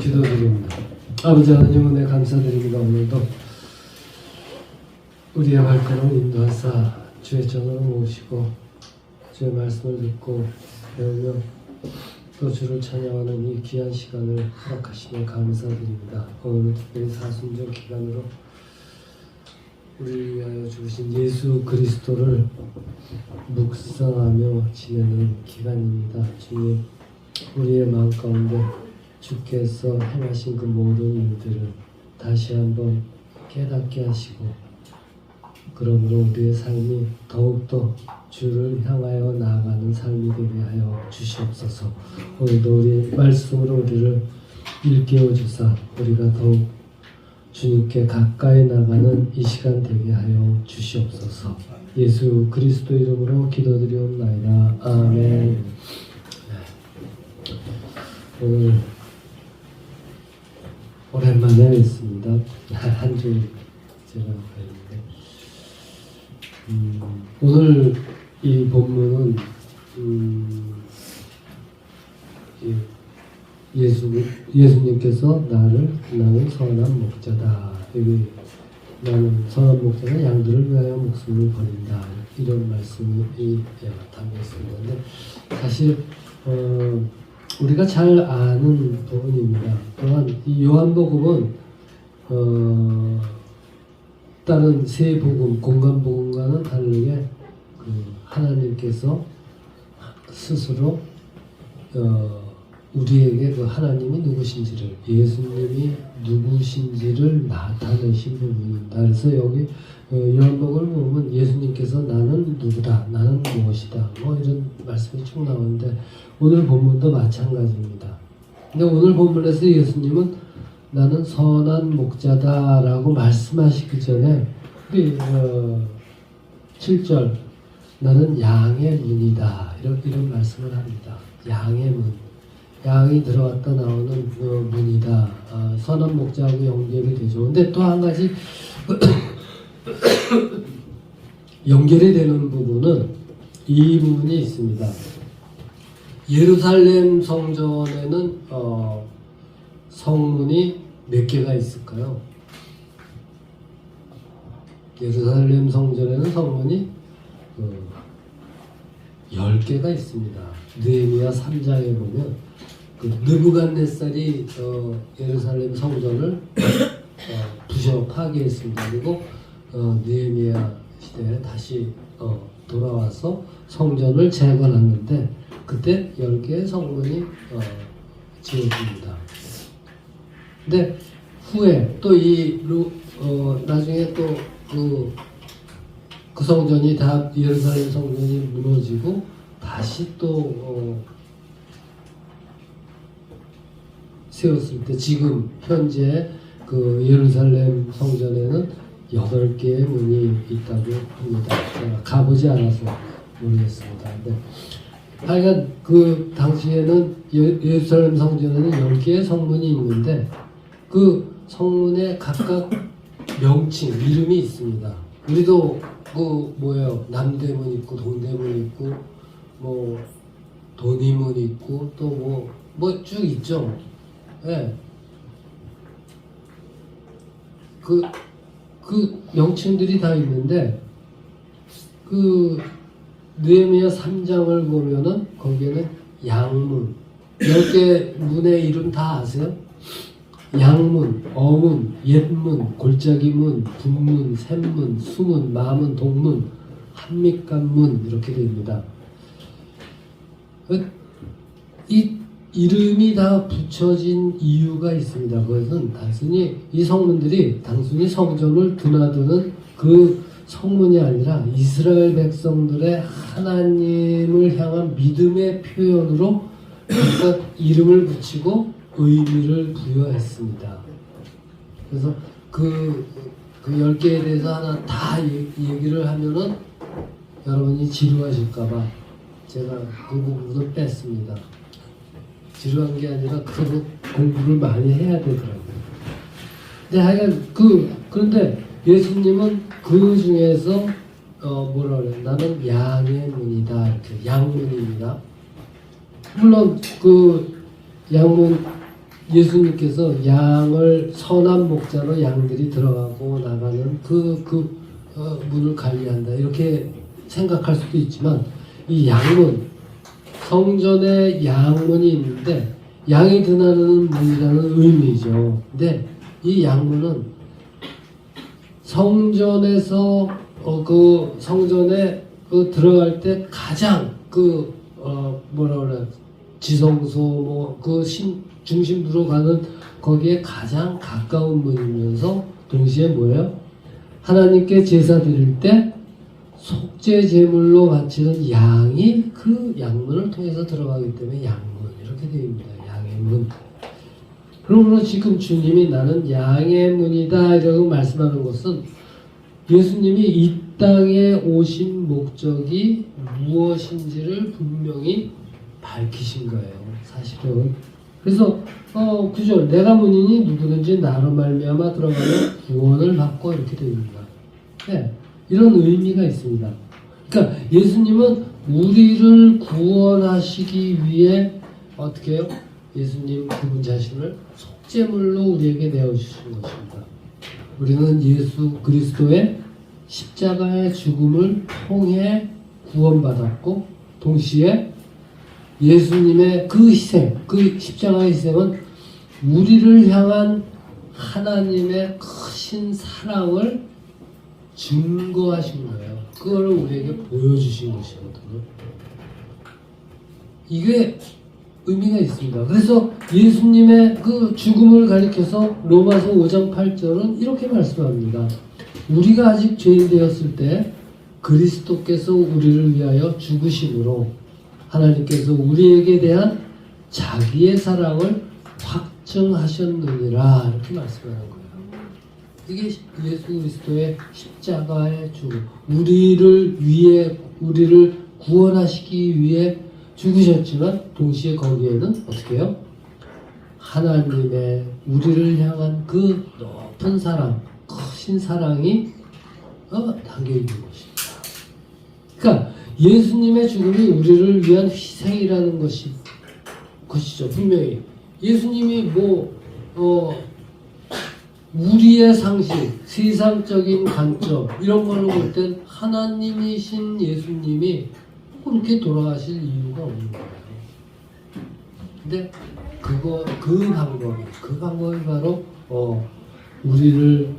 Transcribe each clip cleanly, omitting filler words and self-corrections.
기도드립니다. 아버지 하나님 은혜 감사드립니다. 오늘도 우리의 발걸음을 인도하사 주의 전으로 모으시고 주의 말씀을 듣고 배우며 또 주를 찬양하는 이 귀한 시간을 허락하시며 감사드립니다. 오늘은 특별히 사순절 기간으로 우리를 위하여 주신 예수 그리스도를 묵상하며 지내는 기간입니다. 주님, 우리의 마음 가운데 주께서 행하신 그 모든 일들을 다시 한번 깨닫게 하시고, 그러므로 우리의 삶이 더욱더 주를 향하여 나아가는 삶이 되게 하여 주시옵소서. 오늘도 우리 말씀으로 우리를 일깨워 주사 우리가 더욱 주님께 가까이 나가는 이 시간 되게 하여 주시옵소서. 예수 그리스도 이름으로 기도드리옵나이다. 아멘. 오늘 오랜만에 뵙습니다. 한 주 제가 뵀는데 오늘 이 본문은 예수님께서 나는 선한 목자다. 여기 나는 선한 목자는 양들을 위하여 목숨을 버린다. 이런 말씀이 담겨 있습니다. 사실 우리가 잘 아는 부분입니다. 또한 이 요한복음은 다른 세 복음, 공간복음과는 다르게 하나님께서 스스로 우리에게 그 하나님이 누구신지를, 예수님이 누구신지를 나타내신 부분입니다. 그래서 여기 요한복음을 보면 예수님께서 나는 누구다, 나는 무엇이다, 뭐 이런 말씀이 쭉 나오는데 오늘 본문도 마찬가지입니다. 근데 오늘 본문에서 예수님은 나는 선한 목자다라고 말씀하시기 전에 우리 7절 나는 양의 문이다 이런 말씀을 합니다. 양의 문, 양이 들어왔다 나오는 그 문이다. 선한 목자하고 연결이 되죠. 근데 또 한 가지 연결이 되는 부분은 이 부분이 있습니다. 예루살렘 성전에는 성문이 몇 개가 있을까요? 예루살렘 성전에는 성문이 10개가 있습니다. 느헤미야 3장에 보면 그 느부갓네살이 예루살렘 성전을 부셔 파괴했습니다. 그리고 느헤미야 시대에 다시 돌아와서 성전을 재건했는데 그때 10개의 성문이 지어집니다. 근데 후에 또 나중에 또 그 성전이 다 예루살렘 성전이 무너지고 다시 또 세웠을 때 지금 현재 그 예루살렘 성전에는 8개의 문이 있다고 합니다. 제가 가보지 않아서 모르겠습니다. 근데 하여간 그 당시에는 예루살렘 성전에는 10개의 성문이 있는데 그 성문에 각각 명칭, 이름이 있습니다. 우리도 남대문 있고 동대문 있고 뭐 돈이문 있고 또 뭐 쭉 있죠. 예. 그 명칭들이 다 있는데 그 느헤미야 3장을 보면은 거기에는 양문, 10개 문의 이름 다 아세요? 양문, 어문, 옛문, 골짜기문, 분문, 샘문, 수문, 마문, 동문, 한밑간문 이렇게 됩니다. 이 이름이 다 붙여진 이유가 있습니다. 그것은 단순히 이 성문들이 단순히 성전을 드나드는 그 성문이 아니라 이스라엘 백성들의 하나님을 향한 믿음의 표현으로 각각 이름을 붙이고 의미를 부여했습니다. 그래서 그 10개에 대해서 하나 다 얘기를 하면은 여러분이 지루하실까봐 제가 그 부분을 뺐습니다. 지루한 게 아니라 그 공부를 많이 해야 되더라고요. 근데 하여간 그런데 예수님은 그 중에서 뭐라 그래요? 나는 양의 문이다. 이렇게 양문입니다. 물론 그 양문 예수님께서 양을 선한 목자로 양들이 들어가고 나가는 문을 관리한다 이렇게 생각할 수도 있지만 이 양문 성전에 양문이 있는데 양이 드나드는 문이라는 의미죠. 근데 이 양문은 성전에서 그 성전에 들어갈 때 가장 뭐라 그래 지성소 중심부로 가는 거기에 가장 가까운 문이면서 동시에 뭐예요? 하나님께 제사 드릴 때 속죄 제물로 바치는 양이 그 양문을 통해서 들어가기 때문에 양문 이렇게 되어 있습니다. 양의 문. 그러므로 지금 주님이 나는 양의 문이다 이라고 말씀하는 것은 예수님이 이 땅에 오신 목적이 무엇인지를 분명히 밝히신 거예요. 사실은. 그래서 9절 내가 문이니 누구든지 나로 말미암아 들어가면 구원을 받고 이렇게 됩니다. 네, 이런 의미가 있습니다. 그러니까 예수님은 우리를 구원하시기 위해 어떻게 해요? 예수님 그분 자신을 속죄물로 우리에게 내어주신 것입니다. 우리는 예수 그리스도의 십자가의 죽음을 통해 구원받았고 동시에 예수님의 그 희생, 그 십자가의 희생은 우리를 향한 하나님의 크신 사랑을 증거하신 거예요. 그거를 우리에게 보여주신 것이거든요. 이게 의미가 있습니다. 그래서 예수님의 그 죽음을 가리켜서 로마서 5장 8절은 이렇게 말씀합니다. 우리가 아직 죄인 되었을 때 그리스도께서 우리를 위하여 죽으심으로 하나님께서 우리에게 대한 자기의 사랑을 확증하셨느니라 이렇게 말씀하는 거예요. 이게 예수 그리스도의 십자가의 죽음, 우리를 구원하시기 위해 죽으셨지만 동시에 거기에는 어떻게 해요? 하나님의 우리를 향한 그 높은 사랑, 크신 사랑이 담겨있는 것입니다. 그러니까 예수님의 죽음이 우리를 위한 희생이라는 것이죠. 분명히 예수님이 우리의 상식, 세상적인 관점 이런 걸로 볼 땐 하나님이신 예수님이 그렇게 돌아가실 이유가 없는 거예요. 근데 그 방법이 바로 우리를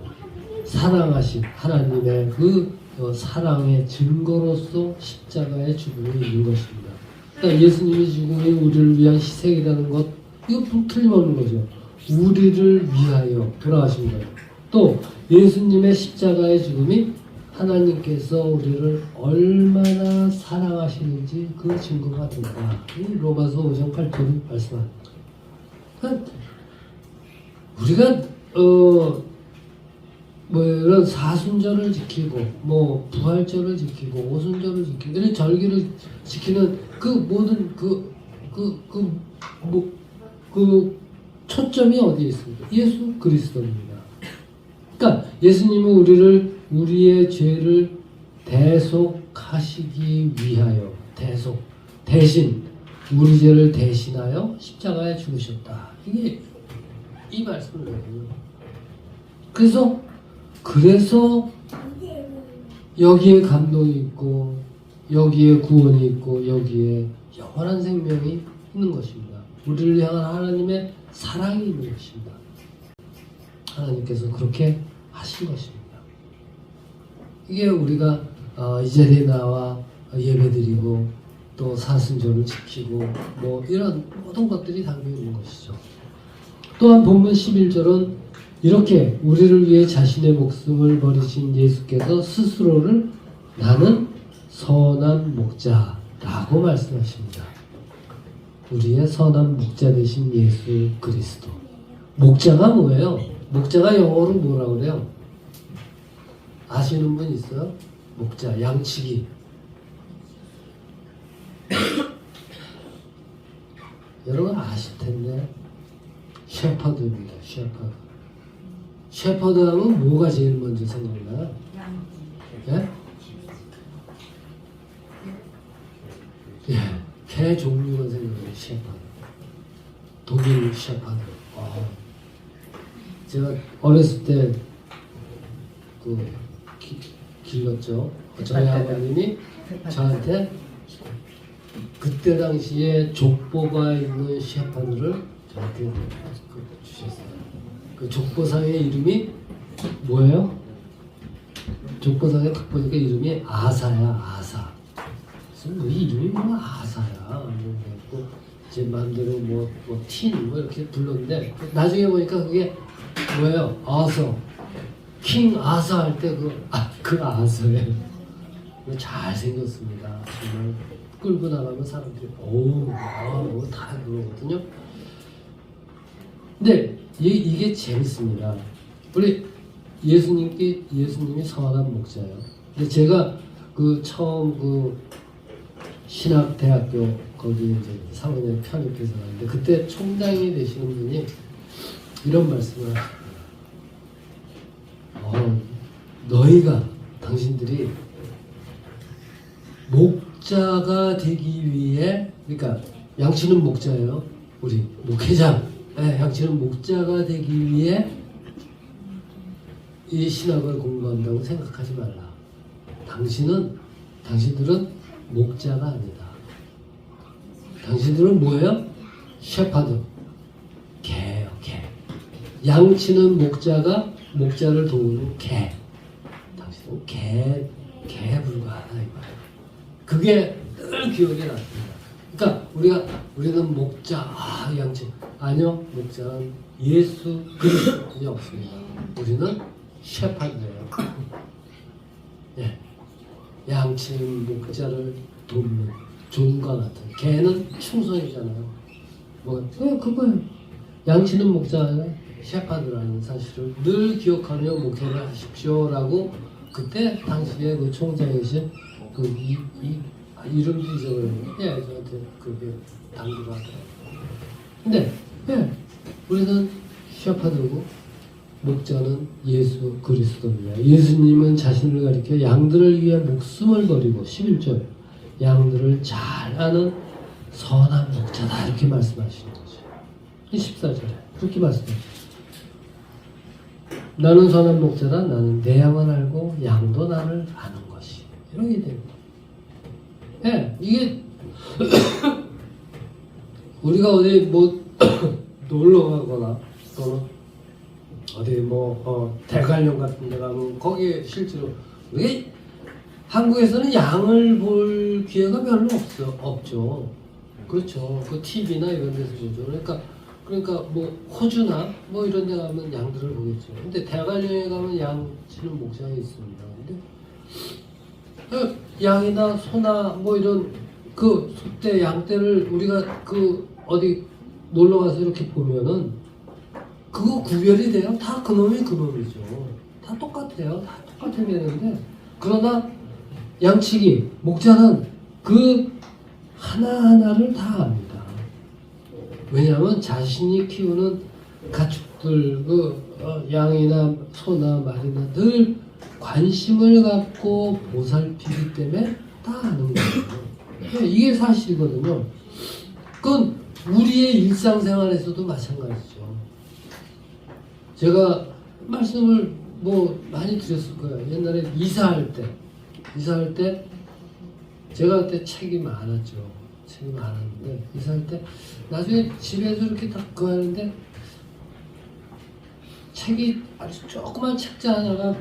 사랑하신 하나님의 사랑의 증거로서 십자가의 죽음이 있는 것입니다. 그러니까 예수님의 죽음이 우리를 위한 희생이라는 것, 이거 틀림없는 거죠. 우리를 위하여 돌아가신 거예요. 또 예수님의 십자가의 죽음이 하나님께서 우리를 얼마나 사랑하시는지 그 증거가 된다. 이 로마서 5장 8절이 말씀합니다. 그러니까 우리가 이런 사순절을 지키고 부활절을 지키고 오순절을 지키고 이런 절기를 지키는 그 모든 초점이 어디에 있습니까? 예수 그리스도입니다. 그러니까 예수님은 우리의 죄를 대속하시기 위하여 대신 우리 죄를 대신하여 십자가에 죽으셨다. 이게 이 말씀을 해요. 그래서 여기에 감동이 있고 여기에 구원이 있고 여기에 영원한 생명이 있는 것입니다. 우리를 향한 하나님의 사랑이 있는 것입니다. 하나님께서 그렇게 하신 것입니다. 이게 우리가 이 자리에 나와 예배드리고 또 사순절을 지키고 이런 모든 것들이 담겨 있는 것이죠. 또한 본문 11절은 이렇게 우리를 위해 자신의 목숨을 버리신 예수께서 스스로를 나는 선한 목자라고 말씀하십니다. 우리의 선한 목자 되신 예수 그리스도. 목자가 뭐예요? 목자가 영어로 뭐라 그래요? 아시는 분 있어요? 목자, 양치기. 여러분 아실 텐데 셰퍼드입니다. 셰퍼드 하면 뭐가 제일 먼저 생각나요? 예? 개 종류가 생각나요. 셰퍼드. 독일 셰퍼드. 제가 어렸을 때 그 길렀죠. 저희 아버님이 저한테 그때 당시에 족보가 있는 시합판을 저한테 주셨어요. 그 족보상의 이름이 뭐예요? 족보상에 딱 보니까 이름이 아사야, 아사. 무슨 이름이 뭐 아사야. 그래갖고 제 마음대로 틴 이렇게 불렀는데 나중에 보니까 그게 뭐예요? 아서. 킹 아사 할 때 그 아서예요. 잘 생겼습니다. 정말 끌고 나가면 사람들이 다 그러거든요. 근데 이게 재밌습니다. 우리 예수님이 성화단 목자예요. 근데 제가 처음 신학대학교 거기 이제 3학년 편입해서 갔는데 그때 총장이 되시는 분이 이런 말씀을 하셨어요. 당신들이 목자가 되기 위해, 그러니까 양치는 목자예요. 우리 목회장, 양치는 목자가 되기 위해 이 신학을 공부한다고 생각하지 말라. 당신들은 목자가 아니다. 당신들은 뭐예요? 셰파드, 개예요, 개. 양치는 목자가 목자를 도우는 개. 당신은 개에 불과하다 이 말이에요. 그게 늘 기억에 남습니다. 그러니까 우리는 목자, 양치. 아니요, 목자는 예수 그리스도뿐이 없습니다. 우리는 셰파드예요. 예, 양치는 목자를 돕는 종과 같은. 개는 충성이잖아요. 그거예요. 양치는 목자가 셰파드라는 사실을 늘 기억하며 목회를 하십시오라고 그때 당시에 그 총장이신 이름도 잊어버렸는데 저한테 그렇게 당부를 하더라고요. 근데 우리는 셰파드고 목자는 예수 그리스도입니다. 예수님은 자신을 가리켜 양들을 위해 목숨을 버리고 11절 양들을 잘 아는 선한 목자다 이렇게 말씀하시는 거죠. 14절에 그렇게 말씀하시죠. 나는 선한 목자다. 나는 내 양을 알고 양도 나를 아는 것이. 이렇게 됩니다. 이게 우리가 어디 놀러 가거나 또는 어디 대관령 같은 데 가면 거기에 실제로 우리 한국에서는 양을 볼 기회가 별로 없죠. 그렇죠. 그 TV나 이런 데서 보죠. 그러니까 호주나 이런 데 가면 양들을 보겠죠. 근데 대관령에 가면 양 치는 목장이 있습니다. 근데 양이나 소나 이런 소떼, 양떼를 우리가 어디 놀러 가서 이렇게 보면은 그거 구별이 돼요? 다 그놈이 그놈이죠. 다 똑같아요. 다 똑같은 개인데 그러나 양치기, 목자는 그 하나하나를 다 압니다. 왜냐하면 자신이 키우는 가축들, 양이나 소나 말이나 늘 관심을 갖고 보살피기 때문에 다 아는 거예요. 이게 사실이거든요. 그건 우리의 일상생활에서도 마찬가지죠. 제가 말씀을 많이 드렸을 거예요. 옛날에 이사할 때 제가 그때 책이 많았죠. 책이 많았는데 이사할 때 나중에 집에서 이렇게 딱 그거 하는데 책이 아주 조그만 책자 하나가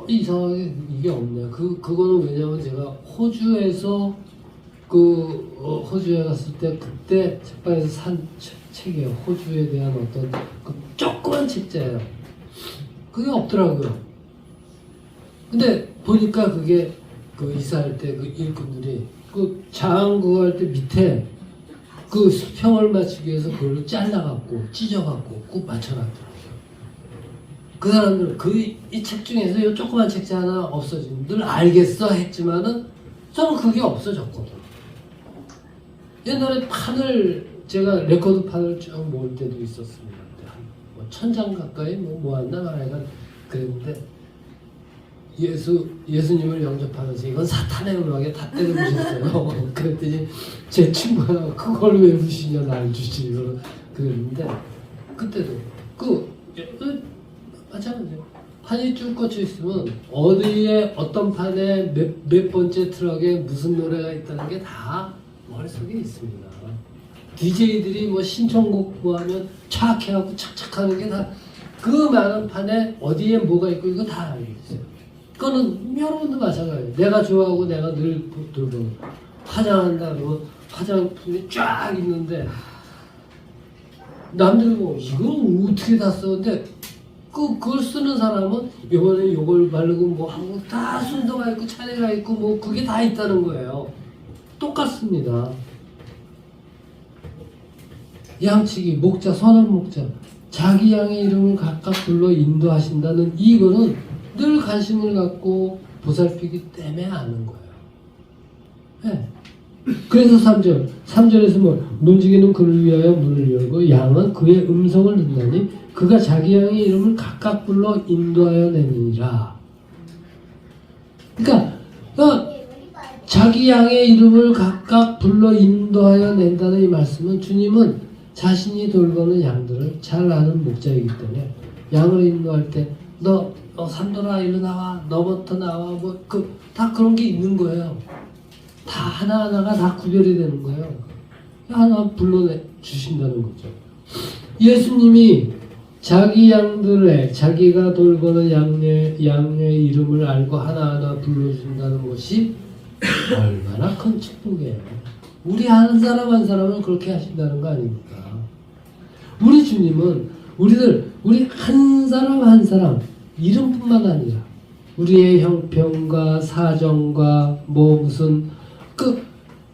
이상하게 이게 없네. 그거는 왜냐면 제가 호주에서 호주에 갔을 때 그때 책방에서 산 책이에요. 호주에 대한 어떤 조그만 책자예요. 그게 없더라고요. 근데 보니까 그게 이사할 때 일꾼들이 장 그거 할 때 밑에 수평을 맞추기 위해서 그걸 잘라갖고 찢어갖고 꼭 맞춰놨더라고요. 그 사람들은 이 책 중에서 이 조그만 책자 하나 없어지면 늘 알겠어 했지만은 저는 그게 없어졌거든. 옛날에 제가 레코드 판을 쭉 모을 때도 있었습니다. 한 1000장 가까이 모았나 말이야. 그랬는데 예수님을 영접하면서 이건 사탄의 음악에 다 때려부셨어요. 그랬더니 제 친구가 그걸 왜 부시냐 날 주지 그랬는데 그때도 마찬가지예요. 판이 쭉 꽂혀 있으면 어디에 어떤 판에 몇 번째 트럭에 무슨 노래가 있다는 게 다 머릿속에 있습니다. DJ들이 뭐 신청곡 뭐 하면 착 해갖고 착착 하는 게 다 그 많은 판에 어디에 뭐가 있고 이거 다 알고 있어요. 그거는 여러분도 마찬가지예요. 내가 좋아하고 내가 늘 들고 화장한다 그러면 화장품이 쫙 있는데 남들이 뭐 이걸 어떻게 다 썼는데 그걸 쓰는 사람은 이번에 요걸 바르고 뭐 하고 다 순서가 있고 차례가 있고 뭐 그게 다 있다는 거예요. 똑같습니다. 양치기, 목자, 선한 목자, 자기 양의 이름을 각각 불러 인도하신다는 이거는 늘 관심을 갖고 보살피기 때문에 아는 거예요. 네. 그래서 3절에서 뭐 문지기는 그를 위하여 문을 열고 양은 그의 음성을 듣나니 그가 자기 양의 이름을 각각 불러 인도하여 내니라. 그러니까 자기 양의 이름을 각각 불러 인도하여 낸다는 이 말씀은 주님은 자신이 돌보는 양들을 잘 아는 목자이기 때문에 양을 인도할 때 너 삼돌아 일로 나와, 너부터 나와, 뭐 다 그런 게 있는 거예요. 다 하나하나가 다 구별이 되는 거예요. 하나 불러내 주신다는 거죠. 예수님이 자기 양들의 자기가 돌보는 양의 이름을 알고 하나하나 불러준다는 것이 얼마나 큰 축복이에요. 우리 한 사람 한 사람은 그렇게 하신다는 거 아닙니까? 우리 주님은 우리 한 사람 한 사람 이름뿐만 아니라 우리의 형편과 사정과 뭐 무슨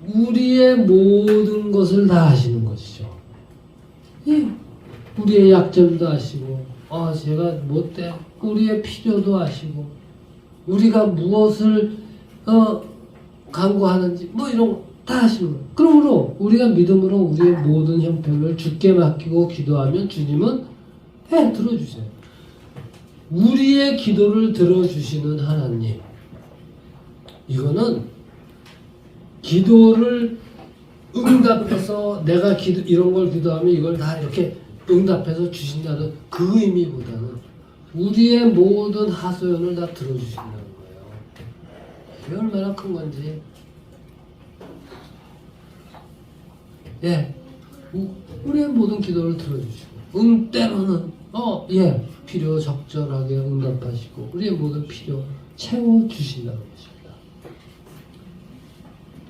우리의 모든 것을 다 아시는 것이죠. 예. 우리의 약점도 아시고, 제가 못돼. 우리의 필요도 아시고, 우리가 무엇을 간구하는지 뭐 이런 거 다 아시는 거예요. 그러므로 우리가 믿음으로 우리의 모든 형편을 주께 맡기고 기도하면 주님은 들어주세요. 우리의 기도를 들어주시는 하나님. 이거는 기도를 응답해서 내가 이런 걸 기도하면 이걸 다 이렇게 응답해서 주신다는 그 의미보다는 우리의 모든 하소연을 다 들어주신다는 거예요. 이게 얼마나 큰 건지. 우리의 모든 기도를 들어주시고 때로는 필요 적절하게 응답하시고 우리의 모든 필요 채워주신다는 것입니다.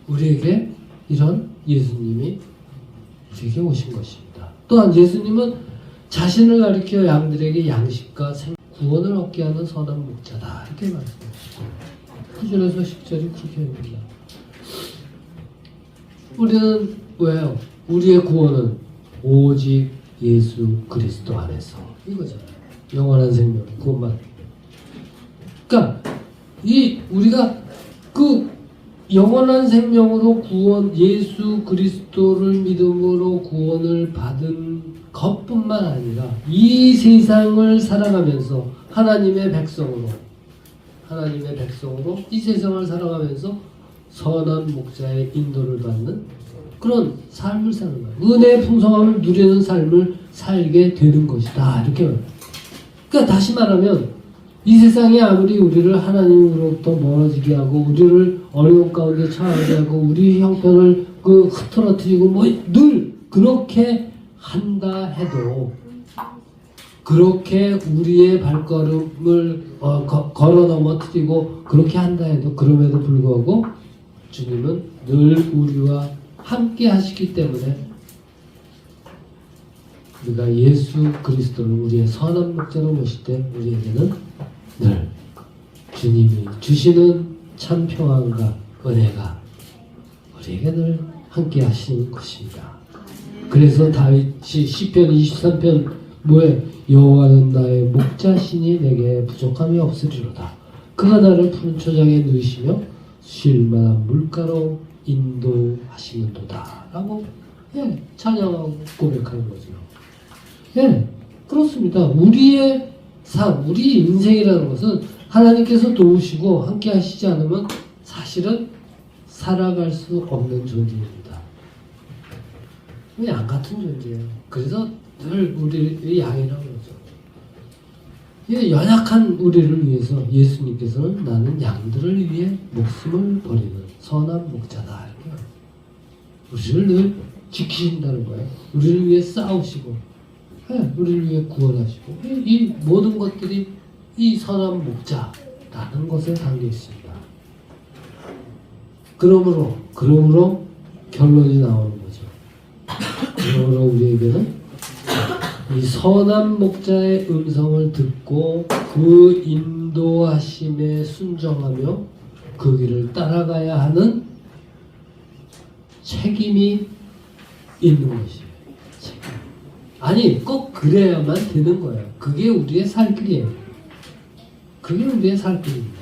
우리에게 이런 예수님이 우리에게 오신 것입니다. 또한 예수님은 자신을 가리켜 양들에게 양식과 구원을 얻게 하는 선한 목자다 이렇게 말씀하시죠. 9절에서 10절이 그렇게 합니다. 우리는 왜요? 우리의 구원은 오직 예수 그리스도 안에서 이거잖아요. 영원한 생명 구원만. 그러니까 우리가 영원한 생명으로 예수 그리스도를 믿음으로 구원을 받은 것뿐만 아니라 이 세상을 살아가면서 하나님의 백성으로 이 세상을 살아가면서 선한 목자의 인도를 받는 그런 삶을 사는 거예요. 은혜의 풍성함을 누리는 삶을 살게 되는 것이다. 이렇게 말해요. 그러니까 다시 말하면 이 세상이 아무리 우리를 하나님으로부터 멀어지게 하고 우리를 어려움 가운데 처하게 하고 우리 형편을 흐트러뜨리고 뭐 늘 그렇게 한다 해도 그렇게 우리의 발걸음을 걸어 넘어뜨리고 그렇게 한다 해도 그럼에도 불구하고 주님은 늘 우리와 함께 하시기 때문에 우리가 예수 그리스도를 우리의 선한 목자로 모실 때 우리에게는 늘 주님이 주시는 참 평안과 은혜가 우리에게 늘 함께 하시는 것입니다. 그래서 다윗이 시편 23편 여호와는 나의 목자시니 내게 부족함이 없으리로다. 그가 나를 푸른 초장에 누이시며 쉴 만한 물가로 인도하시는도다 라고 찬양하고 고백하는 거죠. 그렇습니다. 우리의 삶, 우리 인생이라는 것은 하나님께서 도우시고 함께 하시지 않으면 사실은 살아갈 수 없는 존재입니다. 양 같은 존재예요. 그래서 늘 우리의 양이라고 그러죠. 이 연약한 우리를 위해서 예수님께서는 나는 양들을 위해 목숨을 버리는 선한 목자다. 이렇게 우리를 늘 지키신다는 거예요. 우리를 위해 싸우시고, 우리를 위해 구원하시고, 이 모든 것들이 이 선한 목자라는 것에 담겨 있습니다. 그러므로 결론이 나오는 거죠. 그러므로 우리에게는 이 선한 목자의 음성을 듣고 그 인도하심에 순종하며 그 길을 따라가야 하는 책임이 있는 것이에요. 책임. 아니, 꼭 그래야만 되는 거예요. 그게 우리의 살 길이에요. 그게 우리의 살 길입니다.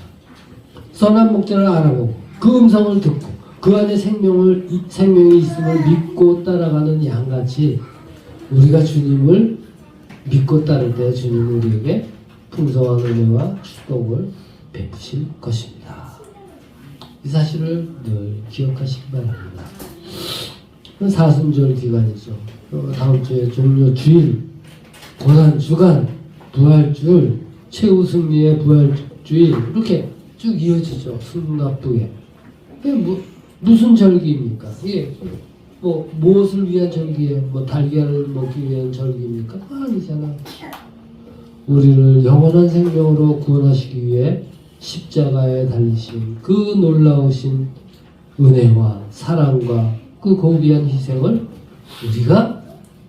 선한 목자를 알아보고 그 음성을 듣고 그 안에 생명이 있음을 믿고 따라가는 양같이 우리가 주님을 믿고 따를 때 주님은 우리에게 풍성한 은혜와 축복을 베푸실 것입니다. 이 사실을 늘 기억하시기 바랍니다. 사순절 기간이죠. 다음 주에 종료 주일, 고난 주간, 부활주일, 최후 승리의 부활주일 이렇게 쭉 이어지죠. 승납부에. 이게 무슨 절기입니까? 이게 무엇을 위한 절기예요? 달걀을 먹기 위한 절기입니까? 아니잖아. 우리를 영원한 생명으로 구원하시기 위해 십자가에 달리신 그 놀라우신 은혜와 사랑과 그 고귀한 희생을 우리가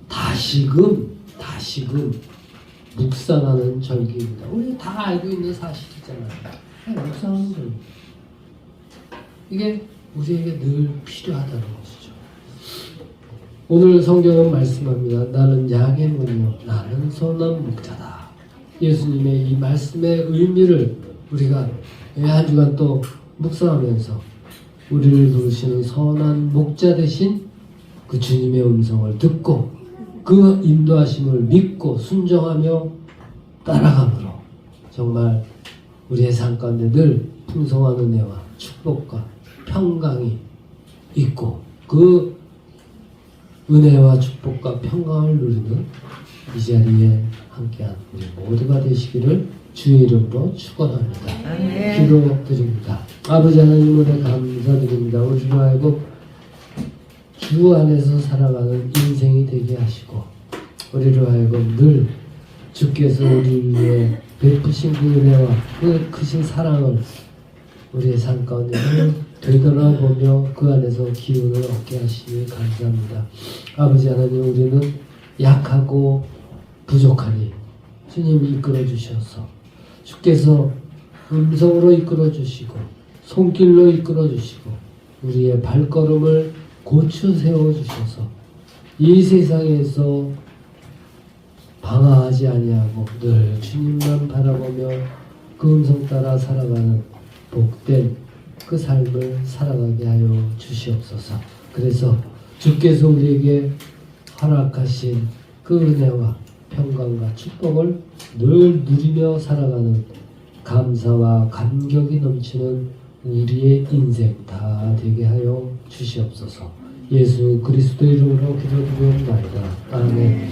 다시금 묵상하는 절기입니다. 우리 다 알고 있는 사실이잖아요. 묵상하는 절기. 이게 우리에게 늘 필요하다는 것이죠. 오늘 성경은 말씀합니다. 나는 양의 문이요 나는 선한 목자다. 예수님의 이 말씀의 의미를 우리가 한 주간 또 묵상하면서 우리를 부르시는 선한 목자 되신 그 주님의 음성을 듣고 그 인도하심을 믿고 순종하며 따라감으로 정말 우리의 삶 가운데 늘 풍성한 은혜와 축복과 평강이 있고 그 은혜와 축복과 평강을 누리는 이 자리에 함께한 우리 모두가 되시기를 주의 이름으로 축원합니다. 기도드립니다. 아버지 하나님 은혜 감사드립니다. 우리로 하여금 주 안에서 살아가는 인생이 되게 하시고 우리로 하여금 늘 주께서 우리를 위해 베푸신 그 은혜와 그 크신 사랑을 우리의 삶 가운데 되돌아보며 그 안에서 기운을 얻게 하시니 감사합니다. 아버지 하나님 우리는 약하고 부족하니 주님이 이끌어 주셔서 주께서 음성으로 이끌어 주시고 손길로 이끌어 주시고 우리의 발걸음을 고쳐 세워 주셔서 이 세상에서 방황하지 아니하고 늘 주님만 바라보며 그 음성 따라 살아가는 복된 그 삶을 살아가게 하여 주시옵소서. 그래서 주께서 우리에게 허락하신 그 은혜와 평강과 축복을 늘 누리며 살아가는 감사와 감격이 넘치는 우리의 인생 다 되게 하여 주시옵소서. 예수 그리스도 이름으로 기도드리옵나이다. 아멘.